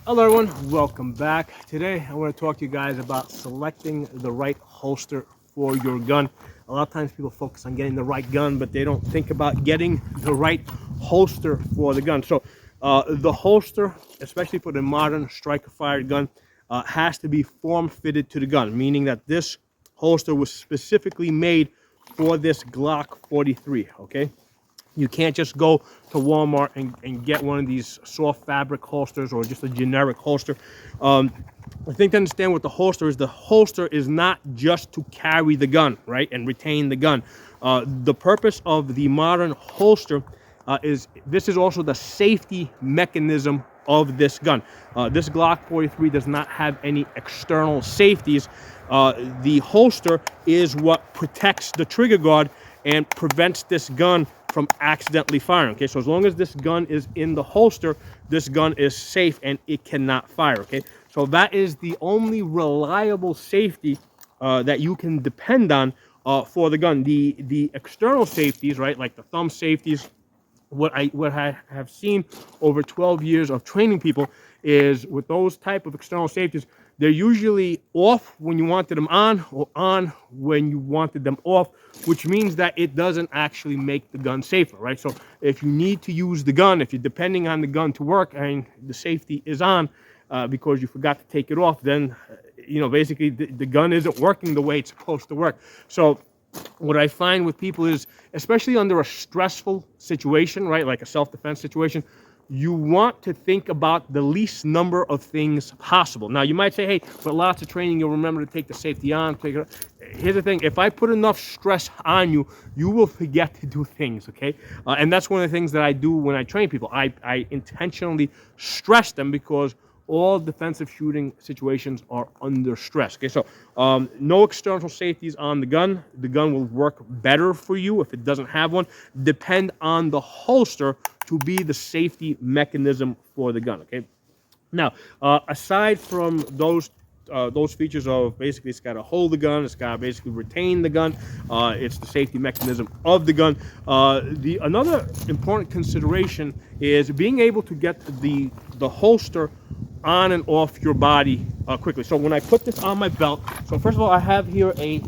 Hello everyone, welcome back. Today I want to talk to you guys about selecting the right holster for your gun. A lot of times people focus on getting the right gun, but they don't think about getting the right holster for the gun. So the holster, especially for the modern striker fired gun, has to be form fitted to the gun, meaning that this holster was specifically made for this Glock 43, okay? You can't just go to Walmart and get one of these soft fabric holsters or just a generic holster. I think to understand what the holster is not just to carry the gun, right, and retain the gun. The purpose of the modern holster this is also the safety mechanism of this gun. This Glock 43 does not have any external safeties. The holster is what protects the trigger guard and prevents this gun from accidentally firing. Okay, so as long as this gun is in the holster, this gun is safe and it cannot fire. Okay, so that is the only reliable safety that you can depend on for the gun. The external safeties, right, like the thumb safeties, what I have seen over 12 years of training people is with those type of external safeties, they're usually off when you wanted them on or on when you wanted them off, which means that it doesn't actually make the gun safer, right? So if you need to use the gun, if you're depending on the gun to work and the safety is on because you forgot to take it off, then basically the gun isn't working the way it's supposed to work. So what I find with people is, especially under a stressful situation, right, like a self-defense situation, you want to think about the least number of things possible. Now, you might say, hey, with lots of training, you'll remember to take the safety on. Here's the thing. If I put enough stress on you, you will forget to do things, okay? And that's one of the things that I do when I train people. I intentionally stress them because all defensive shooting situations are under stress. Okay, so no external safeties on the gun. The gun will work better for you if it doesn't have one. Depend on the holster to be the safety mechanism for the gun. Okay, now aside from those features of basically it's got to hold the gun, it's got to basically retain the gun, it's the safety mechanism of the gun. Another important consideration is being able to get the holster on and off your body quickly. So when I put this on my belt, so first of all, I have here a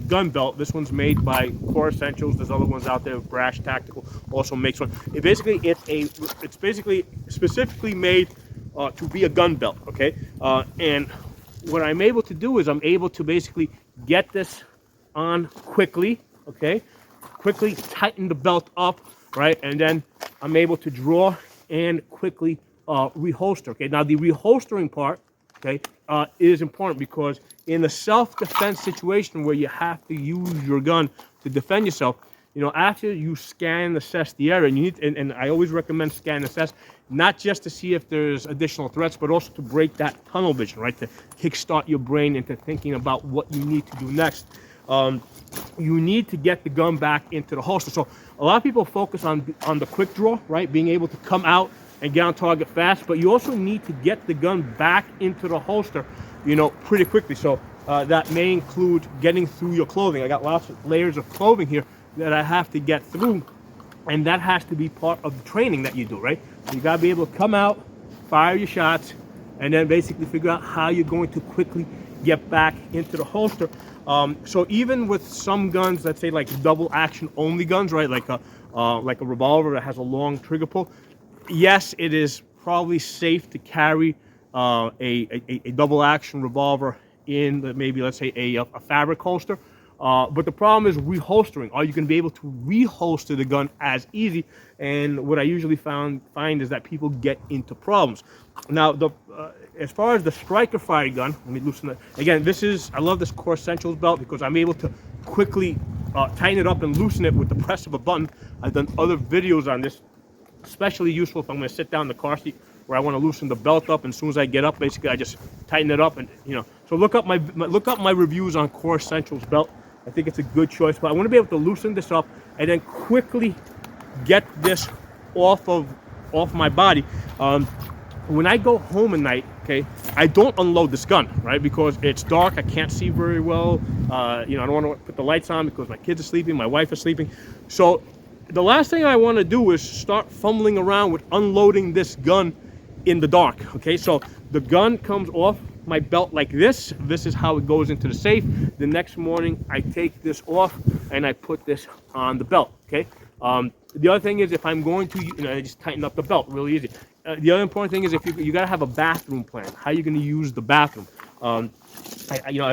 gun belt. This one's made by Core Essentials. There's other ones out there. Brash Tactical also makes one. It's basically specifically made to be a gun belt. Okay, and what I'm able to do is I'm able to basically get this on quickly. Okay, quickly tighten the belt up, right, and then I'm able to draw and quickly reholster. Okay, now the reholstering part, okay, is important because in a self-defense situation where you have to use your gun to defend yourself, after you scan and assess the area, and you need, and I always recommend scan and assess, not just to see if there's additional threats, but also to break that tunnel vision, right, to kickstart your brain into thinking about what you need to do next. You need to get the gun back into the holster. So a lot of people focus on the quick draw, right, being able to come out and get on target fast, but you also need to get the gun back into the holster, pretty quickly. So that may include getting through your clothing. I got lots of layers of clothing here that I have to get through, and that has to be part of the training that you do, right? So you gotta be able to come out, fire your shots, and then basically figure out how you're going to quickly get back into the holster. So even with some guns, let's say like double action only guns, right? Like a revolver that has a long trigger pull. Yes, it is probably safe to carry a double action revolver in maybe, let's say, a fabric holster. But the problem is reholstering. Are you going to be able to reholster the gun as easy? And what I usually find is that people get into problems. Now, as far as the striker fired gun, let me loosen it. Again, I love this Core Essentials belt because I'm able to quickly tighten it up and loosen it with the press of a button. I've done other videos on this. Especially useful if I'm going to sit down in the car seat where I want to loosen the belt up, and as soon as I get up, basically I just tighten it up, and So look up my reviews on Core Essentials belt. I think it's a good choice, but I want to be able to loosen this up and then quickly get this off my body. When I go home at night, okay, I don't unload this gun, right, because it's dark. I can't see very well. I don't want to put the lights on because my kids are sleeping, my wife is sleeping, so the last thing I want to do is start fumbling around with unloading this gun in the dark. Okay, so the gun comes off my belt like this. This is how it goes into the safe. The next morning I take this off and I put this on the belt. Okay. The other thing is, if I'm going to, I just tighten up the belt really easy. The other important thing is, if you got to have a bathroom plan. How are you going to use the bathroom? I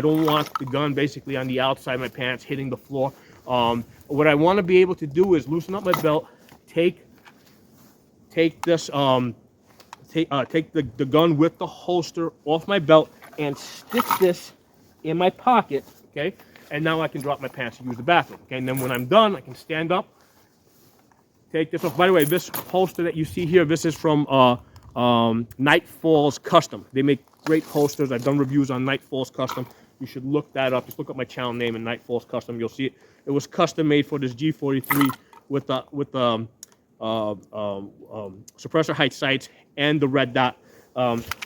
don't want the gun basically on the outside of my pants hitting the floor. What I want to be able to do is loosen up my belt, take this, take the gun with the holster off my belt and stick this in my pocket. Okay, and now I can drop my pants and use the bathroom. Okay, and then when I'm done, I can stand up. Take this off. By the way, this holster that you see here, this is from Nightfall's Custom. They make great holsters. I've done reviews on Nightfall's Custom. You should look that up. Just look up my channel name and Nightfall's Custom. You'll see it. It was custom made for this G43 with the suppressor height sights and the red dot.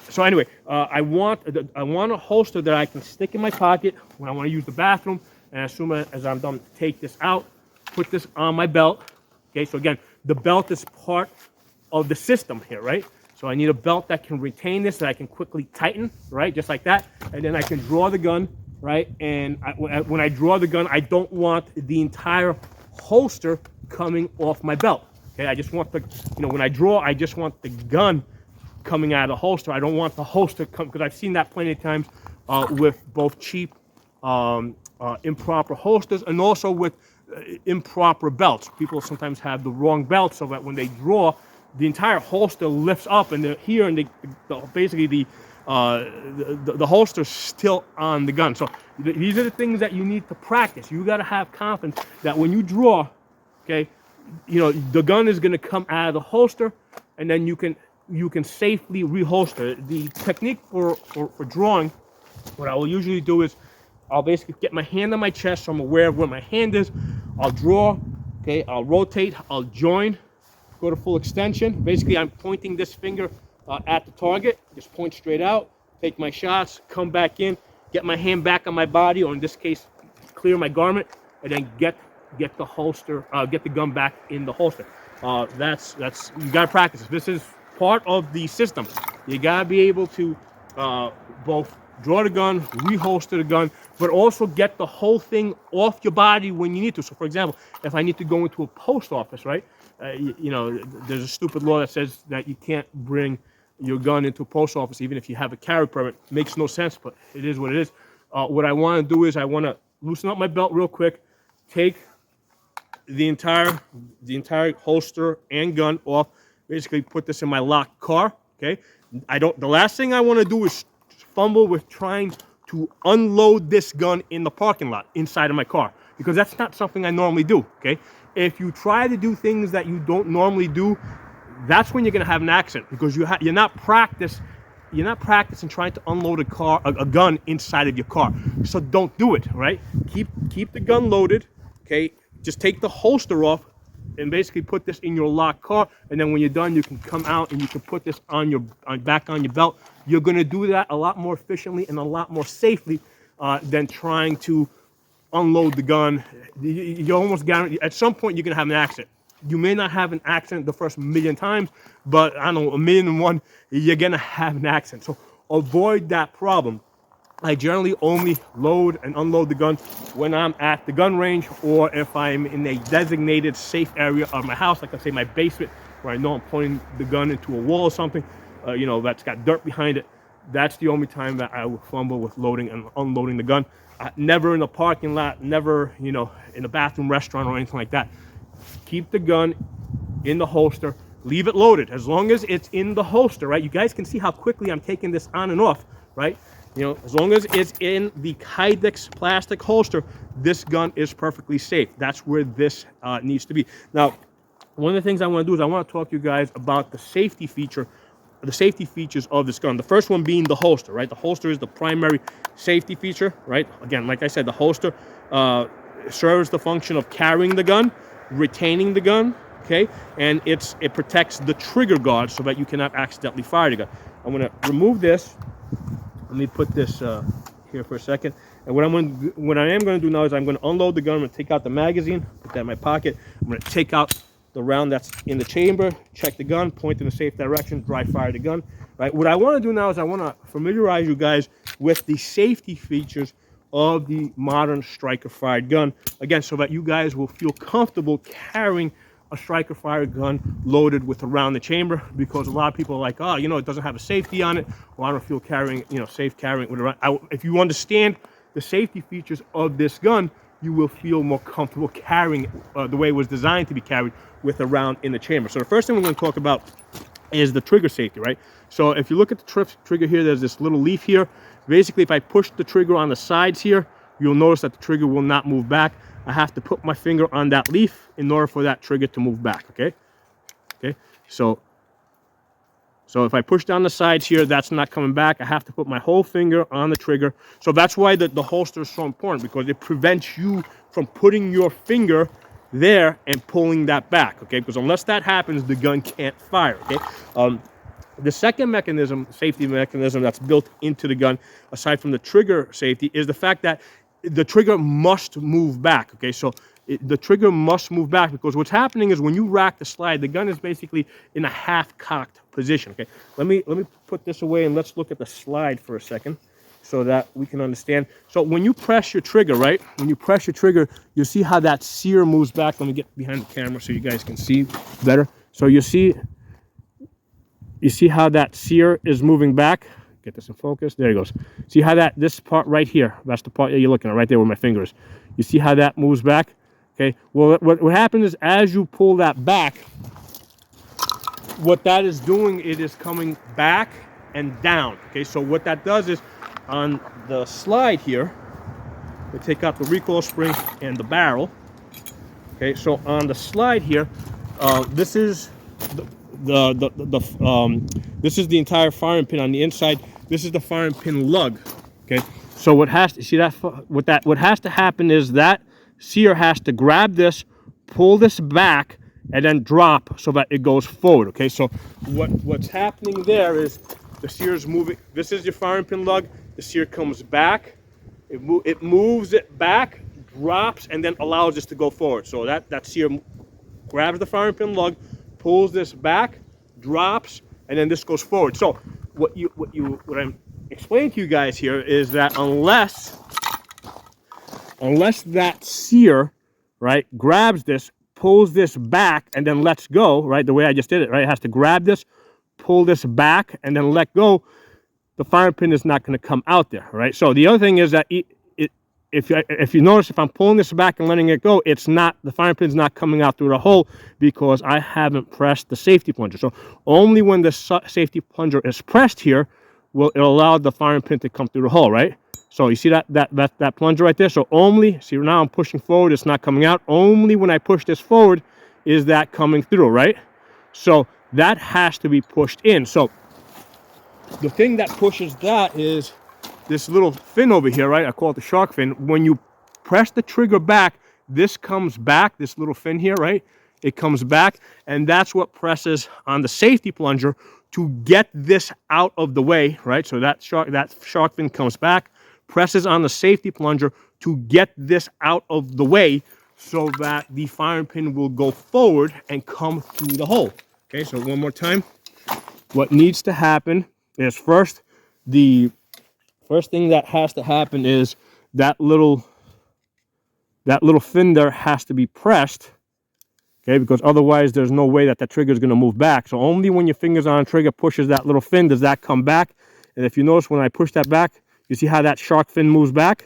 So anyway, I want a holster that I can stick in my pocket when I want to use the bathroom, and as soon as I'm done, take this out, put this on my belt. Okay, so again, the belt is part of the system here, right? So I need a belt that can retain this, that I can quickly tighten, right? Just like that. And then I can draw the gun, right? And when I draw the gun, I don't want the entire holster coming off my belt. Okay, I just want the, when I draw, I just want the gun coming out of the holster. I don't want the holster come, because I've seen that plenty of times with both cheap, improper holsters, and also with improper belts. People sometimes have the wrong belt, so that when they draw, the entire holster lifts up, and they're here, and basically the holster's still on the gun. So these are the things that you need to practice. You got to have confidence that when you draw, okay, the gun is going to come out of the holster, and then you can safely reholster. The technique for drawing, what I will usually do is I'll basically get my hand on my chest so I'm aware of where my hand is. I'll draw, okay, I'll rotate, I'll join, go to full extension. Basically, I'm pointing this finger at the target, just point straight out, take my shots, come back in, get my hand back on my body, or in this case, clear my garment, and then get the holster, get the gun back in the holster. That's you gotta practice. This is part of the system. You gotta be able to both draw the gun, reholster the gun, but also get the whole thing off your body when you need to. So, for example, if I need to go into a post office, right? There's a stupid law that says that you can't bring your gun into a post office even if you have a carry permit. Makes no sense, but it is what it is. What I want to do is I want to loosen up my belt real quick, take the entire holster and gun off, basically put this in my locked car. Okay, the last thing I want to do is fumble with trying to unload this gun in the parking lot inside of my car, because that's not something I normally do. Okay, if you try to do things that you don't normally do, that's when you're going to have an accident, because you're not practicing trying to unload a gun inside of your car. So don't do it. Right? Keep the gun loaded. Okay, just take the holster off and basically put this in your locked car, and then when you're done, you can come out and you can put this back on your belt. You're going to do that a lot more efficiently and a lot more safely than trying to unload the gun. You're almost guaranteed at some point you're going to have an accident. You may not have an accident the first million times, but I don't know, 1,000,001, you're going to have an accident. So avoid that problem. I generally only load and unload the gun when I'm at the gun range, or if I'm in a designated safe area of my house, like I say my basement, where I know I'm pointing the gun into a wall or something, that's got dirt behind it. That's the only time that I will fumble with loading and unloading the gun. Never in a parking lot, never, in a bathroom, restaurant, or anything like that. Keep the gun in the holster, leave it loaded. As long as it's in the holster, right? You guys can see how quickly I'm taking this on and off, right? As long as it's in the Kydex plastic holster, this gun is perfectly safe. That's where this needs to be. Now, one of the things I want to do is I want to talk to you guys about the safety features of this gun. The first one being the holster, right? The holster is the primary safety feature, right? Again, like I said, the holster serves the function of carrying the gun, retaining the gun, okay? And it protects the trigger guard so that you cannot accidentally fire the gun. I'm going to remove this. Let me put this here for a second. And what I am going to do now is I'm going to unload the gun. I'm going to take out the magazine, put that in my pocket. I'm going to take out the round that's in the chamber, check the gun, point in the safe direction, dry fire the gun, right? What I want to do now is I want to familiarize you guys with the safety features of the modern striker fired gun, again, so that you guys will feel comfortable carrying a striker fired gun loaded with a round in the chamber, because a lot of people are like, oh, you know, it doesn't have a safety on it, or I don't feel carrying, you know, safe carrying it with a round. If you understand the safety features of this gun, you will feel more comfortable carrying it the way it was designed to be carried, with a round in the chamber. So the first thing we're going to talk about is the trigger safety, right? So if you look at the trigger here, there's this little leaf here. Basically, if I push the trigger on the sides here, you'll notice that the trigger will not move back. I have to put my finger on that leaf in order for that trigger to move back, okay? Okay, so if I push down the sides here, that's not coming back. I have to put my whole finger on the trigger. So that's why the holster is so important, because it prevents you from putting your finger there and pulling that back, okay? Because unless that happens, the gun can't fire, okay? The second mechanism, safety mechanism that's built into the gun, aside from the trigger safety, is the fact that the trigger must move back, okay? So the trigger must move back, because what's happening is when you rack the slide, the gun is basically in a half-cocked position, okay? Let me put this away and let's look at the slide for a second so that we can understand. So when you press your trigger, right? When you press your trigger, you'll see how that sear moves back. Let me get behind the camera so you guys can see better. So you see how that sear is moving back? Get this in focus. There it goes. See how this part right here, that's the part that you're looking at right there where my finger is. You see how that moves back? Okay, well, what happens is as you pull that back, what that is doing, it is coming back and down. Okay, so what that does is on the slide here, we take out the recoil spring and the barrel. Okay, so on the slide here, this is this is the entire firing pin on the inside. This is the firing pin lug. Okay, so what has to happen is that sear has to grab this, pull this back, and then drop so that it goes forward. Okay, so what's happening there is the sear is moving. This is your firing pin lug. The sear comes back. It moves it back, drops, and then allows this to go forward. So that sear grabs the firing pin lug, pulls this back, drops, and then this goes forward. So what I'm explaining to you guys here is that unless that sear, right, grabs this, pulls this back, and then lets go, right, the way I just did it, right, it has to grab this, pull this back, and then let go, the firing pin is not going to come out there, right? So the other thing is that if you notice, if I'm pulling this back and letting it go, the firing pin's not coming out through the hole because I haven't pressed the safety plunger. So only when the safety plunger is pressed here will it allow the firing pin to come through the hole, right? So you see that plunger right there? So only, see now I'm pushing forward, it's not coming out. Only when I push this forward is that coming through, right? So that has to be pushed in. So the thing that pushes that is this little fin over here, right? I call it the shark fin. When you press the trigger back, this comes back, this little fin here, right? It comes back, and that's what presses on the safety plunger to get this out of the way, right? So that shark fin comes back, presses on the safety plunger to get this out of the way so that the firing pin will go forward and come through the hole. Okay, so one more time. What needs to happen is first thing that has to happen is that little fin there has to be pressed, okay, because otherwise there's no way that trigger is going to move back. So only when your finger's on the trigger pushes that little fin does that come back. And if you notice when I push that back, you see how that shark fin moves back?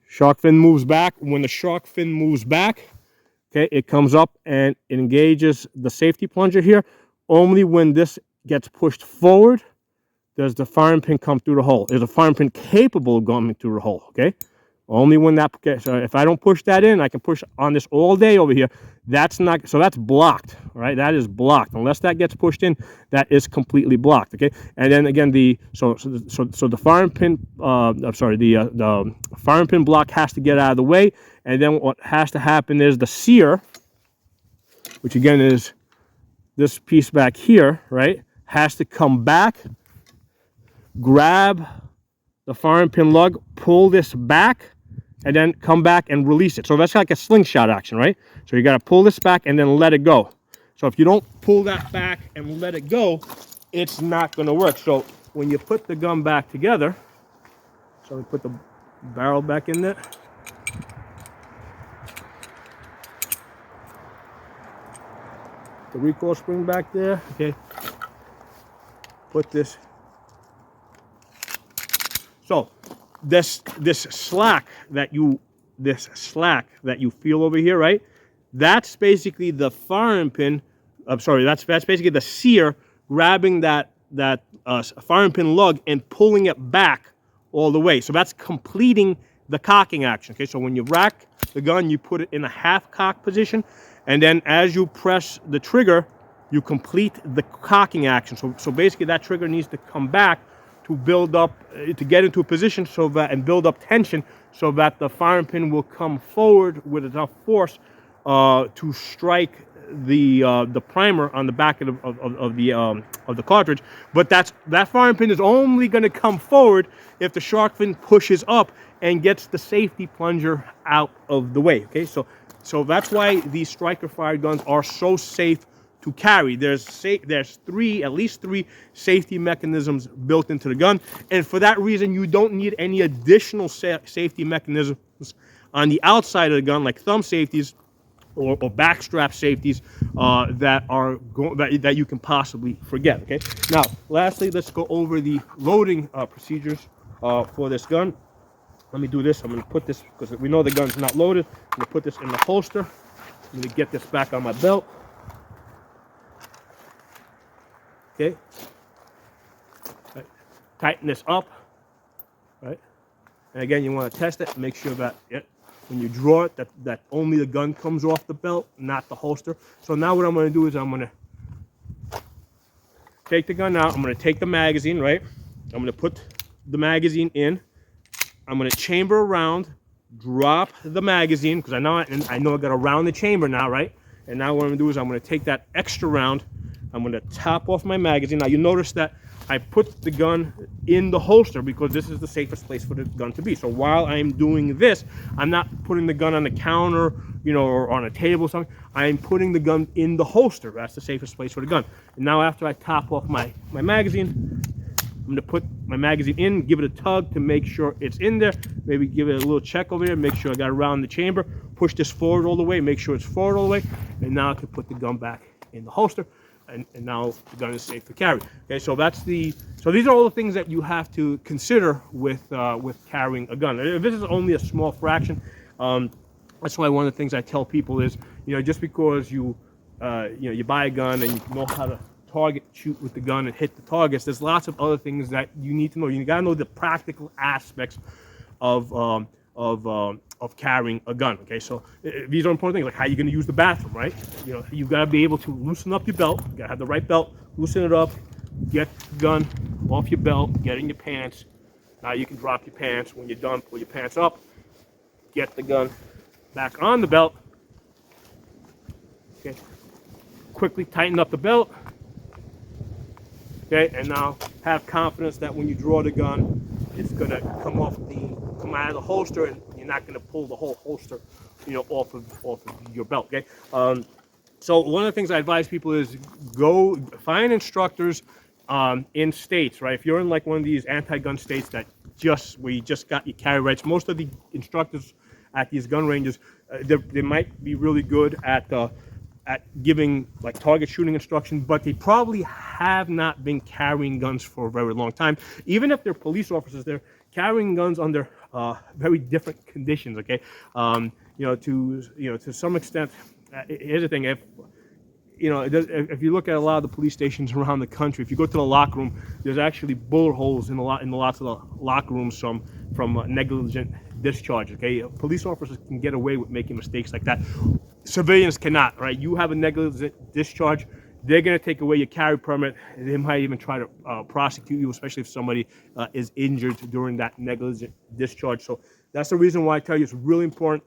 Shark fin moves back. When the shark fin moves back, okay, it comes up and it engages the safety plunger here. Only when this gets pushed forward does the firing pin come through the hole. Is the firing pin capable of going through the hole, okay? Only when that, okay, so if I don't push that in, I can push on this all day over here. That's not, so that's blocked, right? That is blocked. Unless that gets pushed in, that is completely blocked, okay? And then again, so the firing pin, the firing pin block has to get out of the way. And then what has to happen is the sear, which again is this piece back here, right? Has to come back, grab the firing pin lug, pull this back, and then come back and release it. So that's like a slingshot action, right? So you got to pull this back and then let it go. So if you don't pull that back and let it go, it's not going to work. So when you put the gun back together, so we put the barrel back in there. The recoil spring back there, okay. Put this. So this slack that you feel over here, right? That's basically the firing pin. I'm sorry, that's basically the sear grabbing that firing pin lug and pulling it back all the way. So that's completing the cocking action. Okay, so when you rack the gun, you put it in a half cock position, and then as you press the trigger, you complete the cocking action. So basically that trigger needs to come back to build up, to get into a position so that, and build up tension so that the firing pin will come forward with enough force to strike the primer on the back of the cartridge. But that firing pin is only going to come forward if the shark fin pushes up and gets the safety plunger out of the way. Okay, so that's why these striker fired guns are so safe to carry. There's at least three safety mechanisms built into the gun, and for that reason you don't need any additional safety mechanisms on the outside of the gun, like thumb safeties or backstrap safeties that you can possibly forget. Okay. Now, lastly, let's go over the loading procedures for this gun. Let me do this. I'm going to put this, because we know the gun's not loaded, I'm going to put this in the holster. I'm going to get this back on my belt. Okay. Right. Tighten this up. Right. And again, you want to test it. Make sure that when you draw it, that only the gun comes off the belt, not the holster. So now what I'm going to do is I'm going to take the gun out. I'm going to take the magazine, right? I'm going to put the magazine in. I'm going to chamber around, drop the magazine, because I know I got to round the chamber now, right? And now what I'm going to do is I'm going to take that extra round. I'm going to top off my magazine. Now you notice that I put the gun in the holster because this is the safest place for the gun to be. So while I'm doing this, I'm not putting the gun on the counter, or on a table or something. I'm putting the gun in the holster. That's the safest place for the gun. And now after I top off my magazine, I'm going to put my magazine in, give it a tug to make sure it's in there. Maybe give it a little check over here, make sure I got around the chamber. Push this forward all the way, make sure it's forward all the way. And now I can put the gun back in the holster. And now the gun is safe to carry. Okay, so these are all the things that you have to consider with carrying a gun. If this is only a small fraction, that's why one of the things I tell people is, just because you buy a gun and you know how to shoot with the gun and hit the targets, there's lots of other things that you need to know. You gotta know the practical aspects of carrying a gun. Okay, so these are important things, like how you're going to use the bathroom, right? You've got to be able to loosen up your belt. You got to have the right belt, loosen it up, get the gun off your belt, get in your pants. Now you can drop your pants. When you're done, pull your pants up, get the gun back on the belt. Okay, quickly tighten up the belt. Okay, and now have confidence that when you draw the gun, it's going to come out of the holster, and you're not going to pull the whole holster, off of your belt. Okay. So one of the things I advise people is go find instructors in states, right? If you're in like one of these anti-gun states where you just got your carry rights, most of the instructors at these gun ranges, they might be really good at giving like target shooting instruction, but they probably have not been carrying guns for a very long time. Even if they're police officers, they're carrying guns under very different conditions. Okay, to some extent, here's the thing: if you look at a lot of the police stations around the country, if you go to the locker room, there's actually bullet holes in lots of the locker rooms from negligent discharge. Okay, police officers can get away with making mistakes like that. Civilians cannot, right? You have a negligent discharge, they're going to take away your carry permit. They might even try to prosecute you, especially if somebody is injured during that negligent discharge. So that's the reason why I tell you it's really important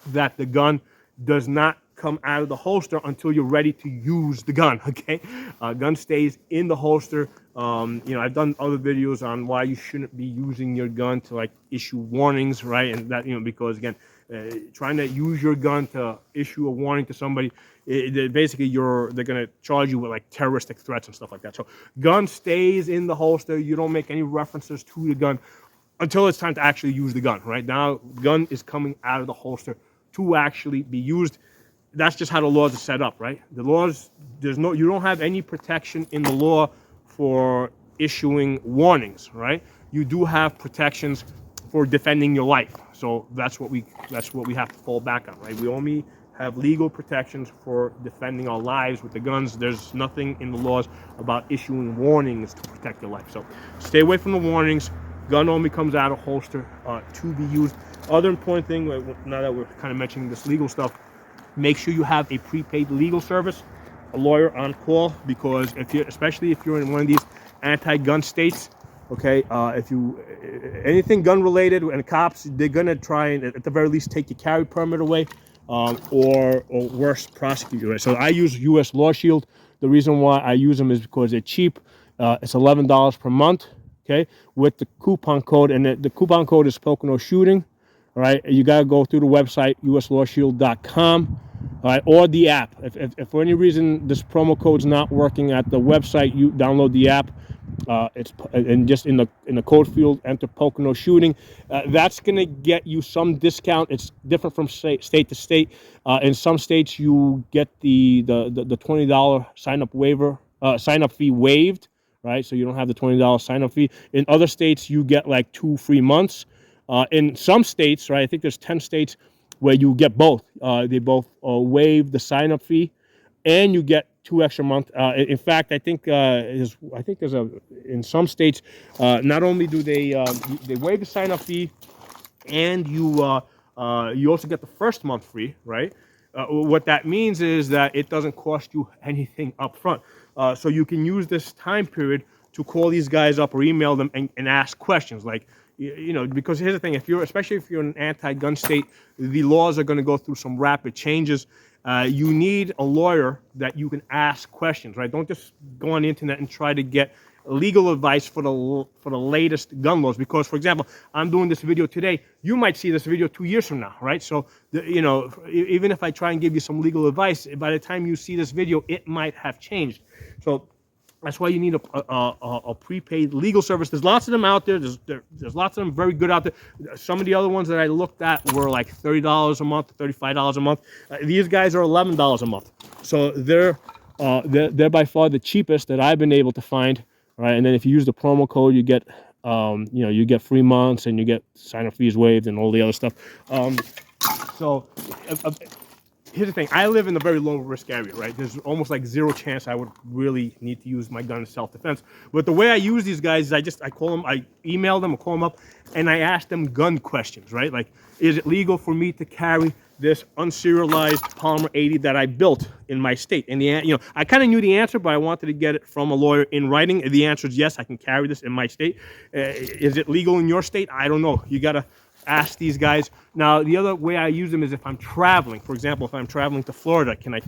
that the gun does not come out of the holster until you're ready to use the gun, okay? Gun stays in the holster You know, I've done other videos on why you shouldn't be using your gun to like issue warnings, right? And that, you know, because again, trying to use your gun to issue a warning to somebody, basically they're gonna charge you with like terroristic threats and stuff like that. So gun stays in the holster. You don't make any references to the gun until it's time to actually use the gun. Right now, gun is coming out of the holster to actually be used. That's just how the laws are set up, right? The laws, you don't have any protection in the law for issuing warnings, right? You do have protections for defending your life. So that's what we have to fall back on, right? We only have legal protections for defending our lives with the guns. There's nothing in the laws about issuing warnings to protect your life. So stay away from the warnings. Gun only comes out of holster to be used. Other important thing, now that we're kind of mentioning this legal stuff, make sure you have a prepaid legal service, a lawyer on call, because especially if you're in one of these anti-gun states, okay, if you anything gun related, and cops, they're gonna try and at the very least take your carry permit away, or worse, prosecute you. Right? So I use U.S. Lawshield. The reason why I use them is because they're cheap. It's $11 per month, okay, with the coupon code, and the coupon code is Pocono Shooting. All right, you gotta go through the website uslawshield.com. All right, or the app. If for any reason this promo code's not working at the website, you download the app. It's and just in the code field enter Pocono Shooting. That's gonna get you some discount. It's different from state to state. In some states you get the $20 sign up fee waived, right? So you don't have the $20 sign up fee. In other states you get like 2 free months. In some states, right, I think there's 10 states where you get both. They both waive the sign-up fee, and you get 2 extra months. In fact, I think there's in some states, not only do they waive the sign-up fee, and you also get the first month free, right? What that means is that it doesn't cost you anything up front. So you can use this time period to call these guys up or email them and ask questions like, you know, because here's the thing, especially if you're in an anti-gun state, the laws are going to go through some rapid changes. You need a lawyer that you can ask questions, right? Don't just go on the internet and try to get legal advice for the latest gun laws. Because, for example, I'm doing this video today. You might see this video 2 years from now, right? So, you know, even if I try and give you some legal advice, by the time you see this video, it might have changed. So that's why you need a prepaid legal service. There's lots of them out there. There's lots of them very good out there. Some of the other ones that I looked at were like $30 a month, $35 a month. These guys are $11 a month. So they're by far the cheapest that I've been able to find. Right, and then if you use the promo code, you get you get free months and you get sign-up fees waived and all the other stuff. Here's the thing, I live in a very low risk area, right? There's almost like zero chance I would really need to use my gun in self-defense. But the way I use these guys is I call them, I email them or call them up, and I ask them gun questions, right? Like, is it legal for me to carry this unserialized Polymer 80 that I built in my state? And I kind of knew the answer, but I wanted to get it from a lawyer in writing. The answer is yes, I can carry this in my state. Is it legal in your state? I don't know. You gotta ask these guys. Now, the other way I use them is if I'm traveling. For example, if I'm traveling to Florida, can I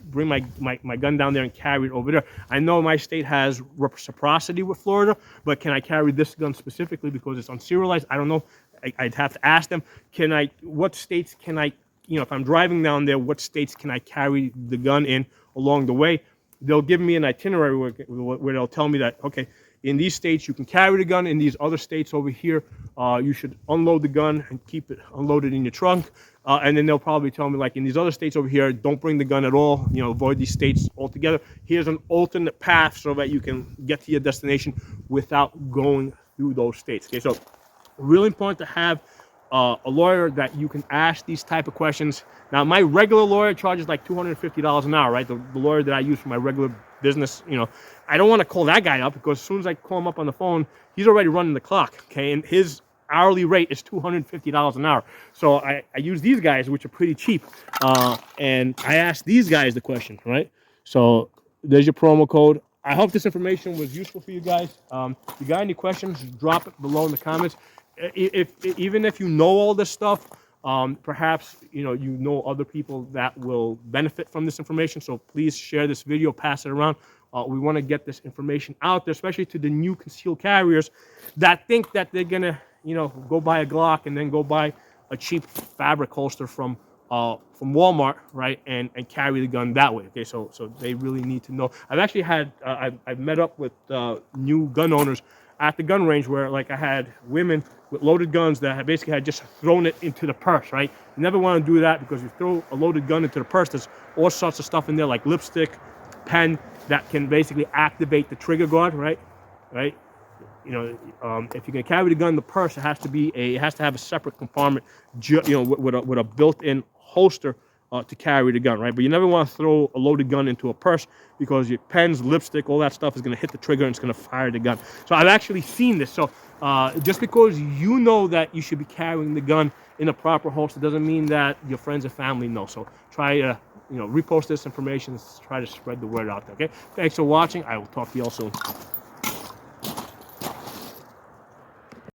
bring my gun down there and carry it over there? I know my state has reciprocity with Florida, but can I carry this gun specifically because it's unserialized? I don't know. I'd have to ask them. What states can I, if I'm driving down there, what states can I carry the gun in along the way? They'll give me an itinerary where they'll tell me that, okay, in these states you can carry the gun. In these other states over here, you should unload the gun and keep it unloaded in your trunk. And then they'll probably tell me, like, in these other states over here, don't bring the gun at all. Avoid these states altogether. Here's an alternate path so that you can get to your destination without going through those states. Okay, so really important to have a lawyer that you can ask these type of questions. Now, my regular lawyer charges like $250 an hour, right? The lawyer that I use for my regular business, I don't want to call that guy up because as soon as I call him up on the phone, he's already running the clock, okay? And his hourly rate is $250 an hour. So I use these guys, which are pretty cheap, and I ask these guys the question, right? So there's your promo code. I hope this information was useful for you guys. If you got any questions, drop it below in the comments. Even if you know all this stuff, perhaps you know other people that will benefit from this information. So please share this video, pass it around. We want to get this information out there, especially to the new concealed carriers that think that they're gonna, go buy a Glock and then go buy a cheap fabric holster from Walmart, right, and carry the gun that way. Okay, so they really need to know. I've actually had I've met up with new gun owners at the gun range where, like, I had women with loaded guns that had basically had just thrown it into the purse, right? You never want to do that, because you throw a loaded gun into the purse, there's all sorts of stuff in there, like lipstick, pen, that can basically activate the trigger guard, right? If you're gonna carry the gun in the purse, it has to have a separate compartment, with a built-in holster to carry the gun, right? But you never want to throw a loaded gun into a purse, because your pens, lipstick, all that stuff is gonna hit the trigger and it's gonna fire the gun. So I've actually seen this. So just because you know that you should be carrying the gun in a proper holster doesn't mean that your friends and family know. So try to repost this information, try to spread the word out there. Okay, thanks for watching. I will talk to you all soon.